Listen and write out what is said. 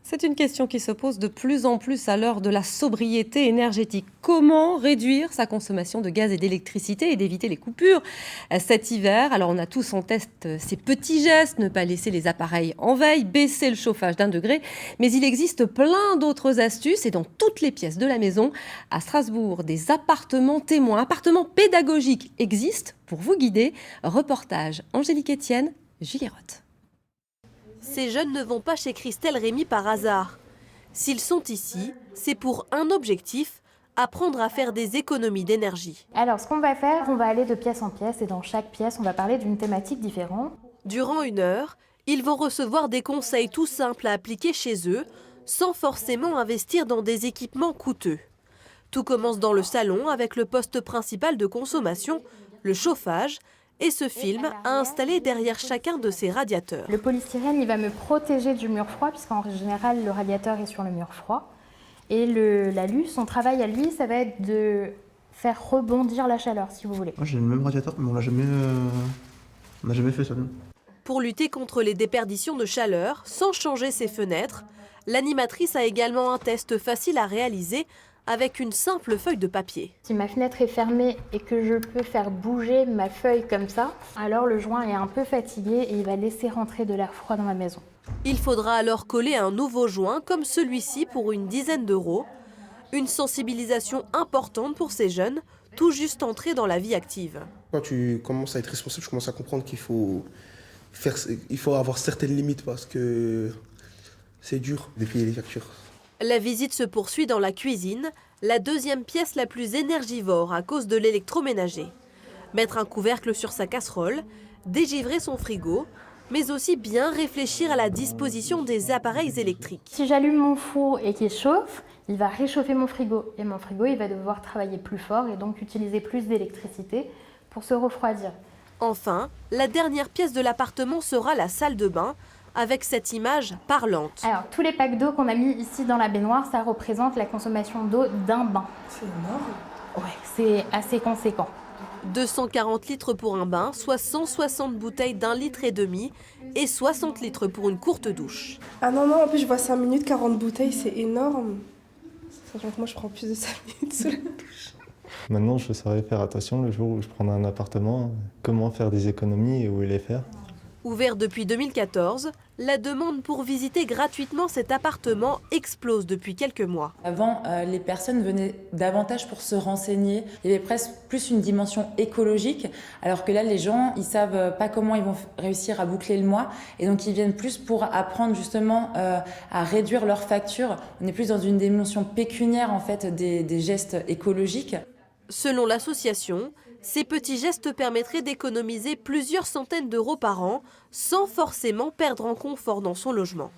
C'est une question qui se pose de plus en plus à l'heure de la sobriété énergétique. Comment réduire sa consommation de gaz et d'électricité et d'éviter les coupures cet hiver? Alors on a tous en tête ces petits gestes, ne pas laisser les appareils en veille, baisser le chauffage d'1 degré. Mais il existe plein d'autres astuces et dans toutes les pièces de la maison. À Strasbourg, des appartements témoins, appartements pédagogiques existent pour vous guider. Reportage Angélique Etienne, Julie Roth. Ces jeunes ne vont pas chez Christelle Rémy par hasard. S'ils sont ici, c'est pour un objectif, apprendre à faire des économies d'énergie. Alors ce qu'on va faire, on va aller de pièce en pièce et dans chaque pièce, on va parler d'une thématique différente. Durant 1 heure, ils vont recevoir des conseils tout simples à appliquer chez eux, sans forcément investir dans des équipements coûteux. Tout commence dans le salon avec le poste principal de consommation, le chauffage, et ce film a installé derrière chacun de ces radiateurs. Le polystyrène, il va me protéger du mur froid, puisqu'en général, le radiateur est sur le mur froid. Et l'alu, son travail à lui, ça va être de faire rebondir la chaleur, si vous voulez. Moi, j'ai le même radiateur, mais on n'a jamais fait ça, non. Pour lutter contre les déperditions de chaleur, sans changer ses fenêtres, l'animatrice a également un test facile à réaliser avec une simple feuille de papier. Si ma fenêtre est fermée et que je peux faire bouger ma feuille comme ça, alors le joint est un peu fatigué et il va laisser rentrer de l'air froid dans ma maison. Il faudra alors coller un nouveau joint comme celui-ci pour une dizaine d'euros. Une sensibilisation importante pour ces jeunes, tout juste entrés dans la vie active. Quand tu commences à être responsable, je commence à comprendre qu'il faut avoir certaines limites parce que c'est dur de payer les factures. La visite se poursuit dans la cuisine, la deuxième pièce la plus énergivore à cause de l'électroménager. Mettre un couvercle sur sa casserole, dégivrer son frigo, mais aussi bien réfléchir à la disposition des appareils électriques. Si j'allume mon four et qu'il chauffe, il va réchauffer mon frigo. Et mon frigo, il va devoir travailler plus fort et donc utiliser plus d'électricité pour se refroidir. Enfin, la dernière pièce de l'appartement sera la salle de bain, avec cette image parlante. Alors, tous les packs d'eau qu'on a mis ici dans la baignoire, ça représente la consommation d'eau d'un bain. C'est énorme. Ouais, c'est assez conséquent. 240 litres pour un bain, soit 160 bouteilles d'1,5 litre et 60 litres pour une courte douche. Ah non, en plus je vois 5 minutes, 40 bouteilles, c'est énorme. Sachant que moi je prends plus de 5 minutes sous la douche. Maintenant, je saurais faire attention le jour où je prendrai un appartement, comment faire des économies et où les faire. Ouvert depuis 2014, la demande pour visiter gratuitement cet appartement explose depuis quelques mois. Avant, les personnes venaient davantage pour se renseigner. Il y avait presque plus une dimension écologique, alors que là, les gens, ils savent pas comment ils vont réussir à boucler le mois, et donc ils viennent plus pour apprendre justement à réduire leurs factures. On est plus dans une dimension pécuniaire en fait des gestes écologiques. Selon l'association, ces petits gestes permettraient d'économiser plusieurs centaines d'euros par an sans forcément perdre en confort dans son logement.